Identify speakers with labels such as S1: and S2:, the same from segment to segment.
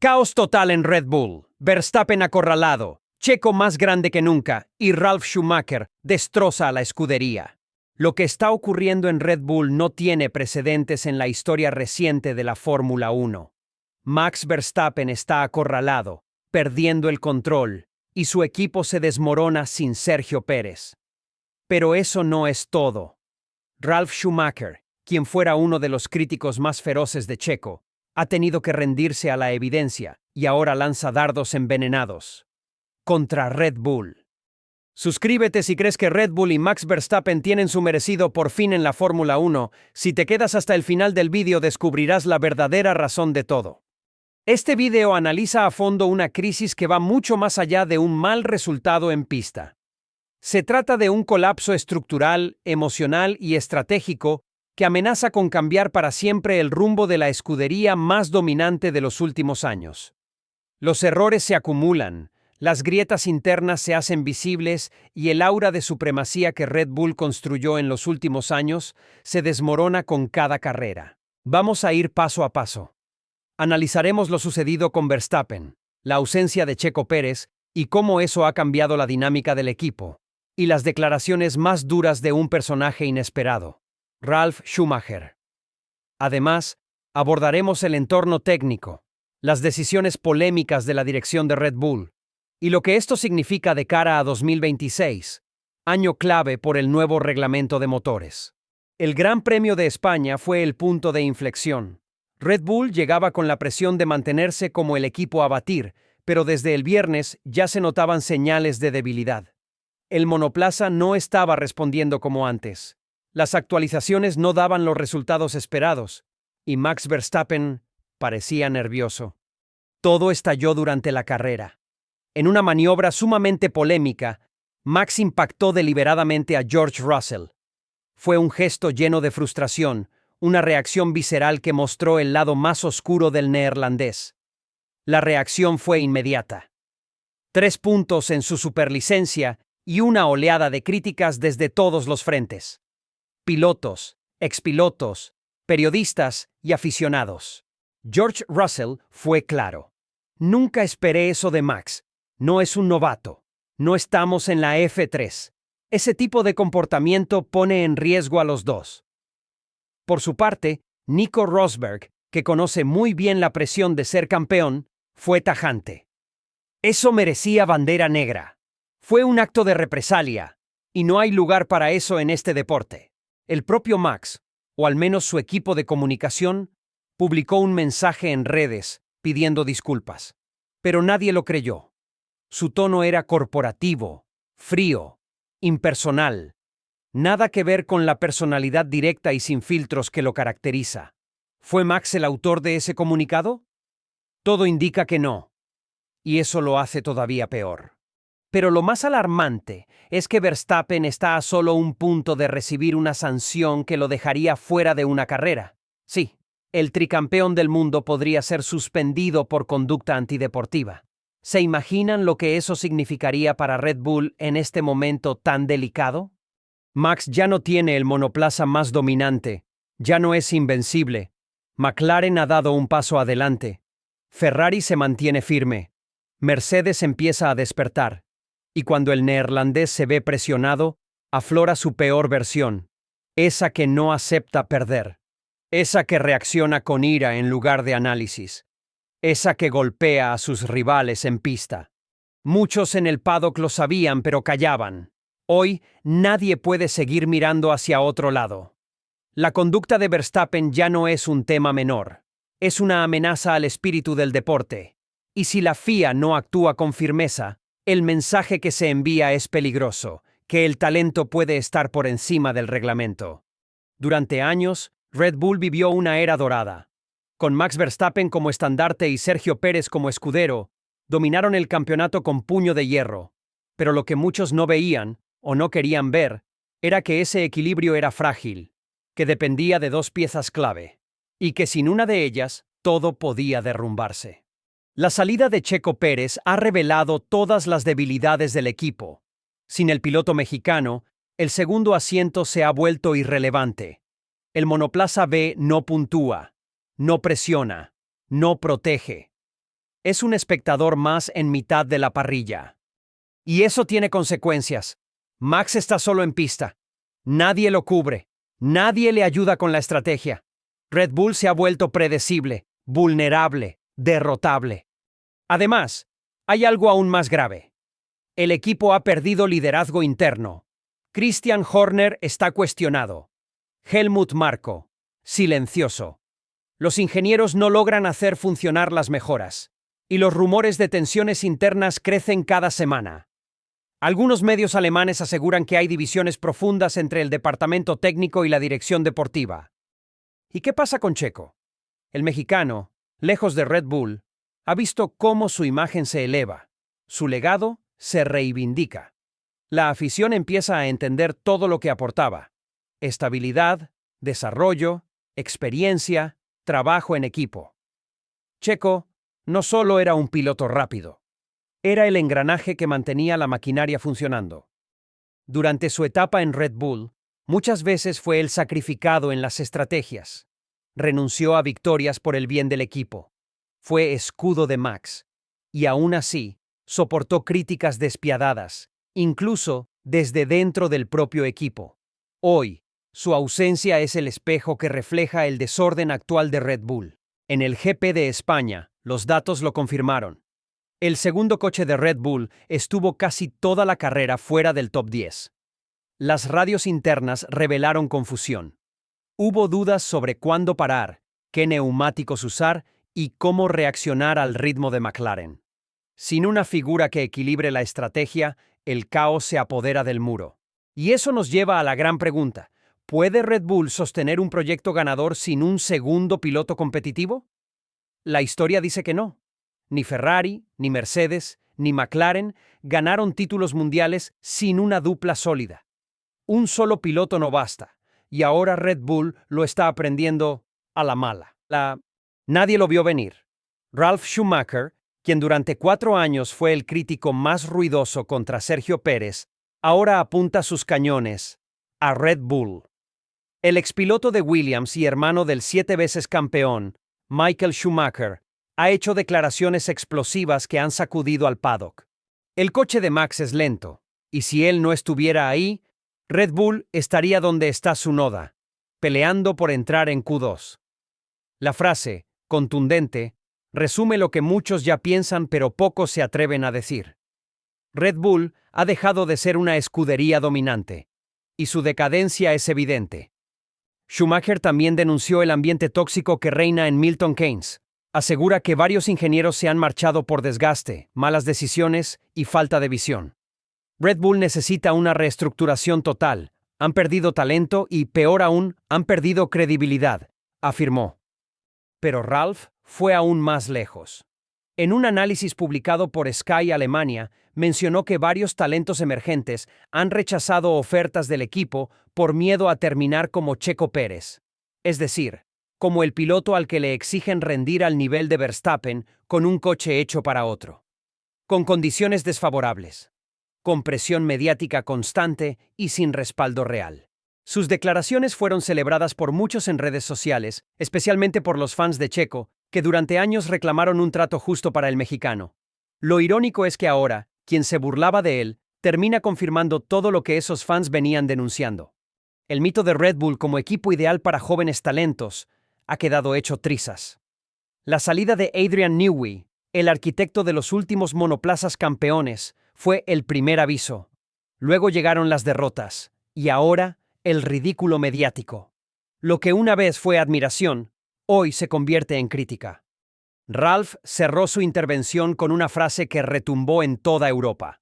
S1: Caos total en Red Bull, Verstappen acorralado, Checo más grande que nunca y Ralf Schumacher destroza a la escudería. Lo que está ocurriendo en Red Bull no tiene precedentes en la historia reciente de la Fórmula 1. Max Verstappen está acorralado, perdiendo el control, y su equipo se desmorona sin Sergio Pérez. Pero eso no es todo. Ralf Schumacher, quien fuera uno de los críticos más feroces de Checo, ha tenido que rendirse a la evidencia y ahora lanza dardos envenenados contra Red Bull. Suscríbete si crees que Red Bull y Max Verstappen tienen su merecido por fin en la Fórmula 1. Si te quedas hasta el final del vídeo descubrirás la verdadera razón de todo. Este vídeo analiza a fondo una crisis que va mucho más allá de un mal resultado en pista. Se trata de un colapso estructural, emocional y estratégico que amenaza con cambiar para siempre el rumbo de la escudería más dominante de los últimos años. Los errores se acumulan, las grietas internas se hacen visibles y el aura de supremacía que Red Bull construyó en los últimos años se desmorona con cada carrera. Vamos a ir paso a paso. Analizaremos lo sucedido con Verstappen, la ausencia de Checo Pérez y cómo eso ha cambiado la dinámica del equipo, y las declaraciones más duras de un personaje inesperado, Ralf Schumacher. Además, abordaremos el entorno técnico, las decisiones polémicas de la dirección de Red Bull, y lo que esto significa de cara a 2026, año clave por el nuevo reglamento de motores. El Gran Premio de España fue el punto de inflexión. Red Bull llegaba con la presión de mantenerse como el equipo a batir, pero desde el viernes ya se notaban señales de debilidad. El monoplaza no estaba respondiendo como antes. Las actualizaciones no daban los resultados esperados, y Max Verstappen parecía nervioso. Todo estalló durante la carrera. En una maniobra sumamente polémica, Max impactó deliberadamente a George Russell. Fue un gesto lleno de frustración, una reacción visceral que mostró el lado más oscuro del neerlandés. La reacción fue inmediata. 3 puntos en su superlicencia y una oleada de críticas desde todos los frentes. Pilotos, expilotos, periodistas y aficionados. George Russell fue claro. Nunca esperé eso de Max. No es un novato. No estamos en la F3. Ese tipo de comportamiento pone en riesgo a los dos. Por su parte, Nico Rosberg, que conoce muy bien la presión de ser campeón, fue tajante. Eso merecía bandera negra. Fue un acto de represalia, y no hay lugar para eso en este deporte. El propio Max, o al menos su equipo de comunicación, publicó un mensaje en redes pidiendo disculpas. Pero nadie lo creyó. Su tono era corporativo, frío, impersonal. Nada que ver con la personalidad directa y sin filtros que lo caracteriza. ¿Fue Max el autor de ese comunicado? Todo indica que no. Y eso lo hace todavía peor. Pero lo más alarmante es que Verstappen está a solo un punto de recibir una sanción que lo dejaría fuera de una carrera. Sí, el tricampeón del mundo podría ser suspendido por conducta antideportiva. ¿Se imaginan lo que eso significaría para Red Bull en este momento tan delicado? Max ya no tiene el monoplaza más dominante, ya no es invencible. McLaren ha dado un paso adelante. Ferrari se mantiene firme. Mercedes empieza a despertar. Y cuando el neerlandés se ve presionado, aflora su peor versión, esa que no acepta perder, esa que reacciona con ira en lugar de análisis, esa que golpea a sus rivales en pista. Muchos en el paddock lo sabían, pero callaban. Hoy nadie puede seguir mirando hacia otro lado. La conducta de Verstappen ya no es un tema menor. Es una amenaza al espíritu del deporte. Y si la FIA no actúa con firmeza, el mensaje que se envía es peligroso, que el talento puede estar por encima del reglamento. Durante años, Red Bull vivió una era dorada. Con Max Verstappen como estandarte y Sergio Pérez como escudero, dominaron el campeonato con puño de hierro. Pero lo que muchos no veían, o no querían ver, era que ese equilibrio era frágil, que dependía de 2 piezas clave, y que sin una de ellas, todo podía derrumbarse. La salida de Checo Pérez ha revelado todas las debilidades del equipo. Sin el piloto mexicano, el segundo asiento se ha vuelto irrelevante. El monoplaza B no puntúa, no presiona, no protege. Es un espectador más en mitad de la parrilla. Y eso tiene consecuencias. Max está solo en pista. Nadie lo cubre. Nadie le ayuda con la estrategia. Red Bull se ha vuelto predecible, vulnerable, derrotable. Además, hay algo aún más grave. El equipo ha perdido liderazgo interno. Christian Horner está cuestionado. Helmut Marko, silencioso. Los ingenieros no logran hacer funcionar las mejoras. Y los rumores de tensiones internas crecen cada semana. Algunos medios alemanes aseguran que hay divisiones profundas entre el departamento técnico y la dirección deportiva. ¿Y qué pasa con Checo? El mexicano, lejos de Red Bull, ha visto cómo su imagen se eleva, su legado se reivindica. La afición empieza a entender todo lo que aportaba: estabilidad, desarrollo, experiencia, trabajo en equipo. Checo no solo era un piloto rápido, era el engranaje que mantenía la maquinaria funcionando. Durante su etapa en Red Bull, muchas veces fue el sacrificado en las estrategias. Renunció a victorias por el bien del equipo. Fue escudo de Max. Y aún así, soportó críticas despiadadas, incluso desde dentro del propio equipo. Hoy, su ausencia es el espejo que refleja el desorden actual de Red Bull. En el GP de España, los datos lo confirmaron. El segundo coche de Red Bull estuvo casi toda la carrera fuera del top 10. Las radios internas revelaron confusión. Hubo dudas sobre cuándo parar, qué neumáticos usar y cómo reaccionar al ritmo de McLaren. Sin una figura que equilibre la estrategia, el caos se apodera del muro. Y eso nos lleva a la gran pregunta: ¿puede Red Bull sostener un proyecto ganador sin un segundo piloto competitivo? La historia dice que no. Ni Ferrari, ni Mercedes, ni McLaren ganaron títulos mundiales sin una dupla sólida. Un solo piloto no basta, y ahora Red Bull lo está aprendiendo a la mala. Nadie lo vio venir. Ralf Schumacher, quien durante 4 años fue el crítico más ruidoso contra Sergio Pérez, ahora apunta sus cañones a Red Bull. El expiloto de Williams y hermano del 7 veces campeón, Michael Schumacher, ha hecho declaraciones explosivas que han sacudido al paddock. El coche de Max es lento, y si él no estuviera ahí, Red Bull estaría donde está Tsunoda, peleando por entrar en Q2. La frase, contundente, resume lo que muchos ya piensan pero pocos se atreven a decir. Red Bull ha dejado de ser una escudería dominante, y su decadencia es evidente. Schumacher también denunció el ambiente tóxico que reina en Milton Keynes. Asegura que varios ingenieros se han marchado por desgaste, malas decisiones y falta de visión. Red Bull necesita una reestructuración total. Han perdido talento y, peor aún, han perdido credibilidad, afirmó. Pero Ralf fue aún más lejos. En un análisis publicado por Sky Alemania, mencionó que varios talentos emergentes han rechazado ofertas del equipo por miedo a terminar como Checo Pérez. Es decir, como el piloto al que le exigen rendir al nivel de Verstappen con un coche hecho para otro. Con condiciones desfavorables, con presión mediática constante y sin respaldo real. Sus declaraciones fueron celebradas por muchos en redes sociales, especialmente por los fans de Checo, que durante años reclamaron un trato justo para el mexicano. Lo irónico es que ahora, quien se burlaba de él, termina confirmando todo lo que esos fans venían denunciando. El mito de Red Bull como equipo ideal para jóvenes talentos ha quedado hecho trizas. La salida de Adrian Newey, el arquitecto de los últimos monoplazas campeones, fue el primer aviso. Luego llegaron las derrotas, y ahora el ridículo mediático. Lo que una vez fue admiración, hoy se convierte en crítica. Ralf cerró su intervención con una frase que retumbó en toda Europa.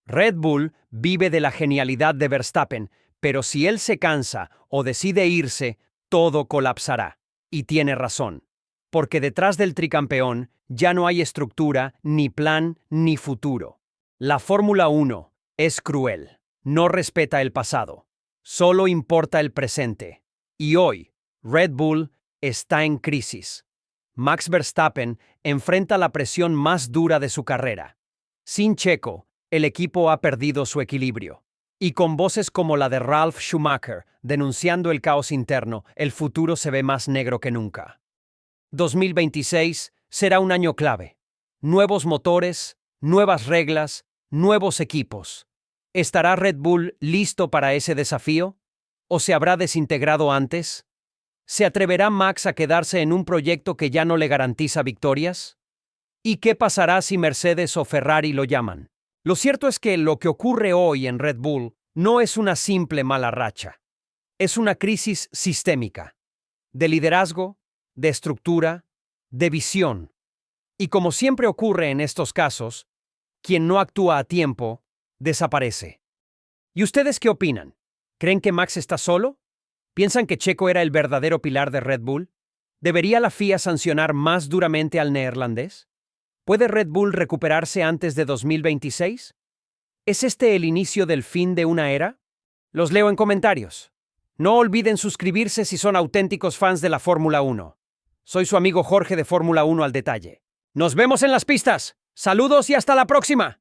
S1: Red Bull vive de la genialidad de Verstappen, pero si él se cansa o decide irse, todo colapsará. Y tiene razón. Porque detrás del tricampeón ya no hay estructura, ni plan, ni futuro. La Fórmula 1 es cruel. No respeta el pasado. Solo importa el presente. Y hoy, Red Bull está en crisis. Max Verstappen enfrenta la presión más dura de su carrera. Sin Checo, el equipo ha perdido su equilibrio. Y con voces como la de Ralf Schumacher denunciando el caos interno, el futuro se ve más negro que nunca. 2026 será un año clave. nuevos motores, nuevas reglas, nuevos equipos. ¿Estará Red Bull listo para ese desafío? ¿O se habrá desintegrado antes? ¿Se atreverá Max a quedarse en un proyecto que ya no le garantiza victorias? ¿Y qué pasará si Mercedes o Ferrari lo llaman? Lo cierto es que lo que ocurre hoy en Red Bull no es una simple mala racha. Es una crisis sistémica, de liderazgo, de estructura, de visión. Y como siempre ocurre en estos casos, quien no actúa a tiempo, desaparece. ¿Y ustedes qué opinan? ¿Creen que Max está solo? ¿Piensan que Checo era el verdadero pilar de Red Bull? ¿Debería la FIA sancionar más duramente al neerlandés? ¿Puede Red Bull recuperarse antes de 2026? ¿Es este el inicio del fin de una era? Los leo en comentarios. No olviden suscribirse si son auténticos fans de la Fórmula 1. Soy su amigo Jorge de Fórmula 1 al detalle. ¡Nos vemos en las pistas! ¡Saludos y hasta la próxima!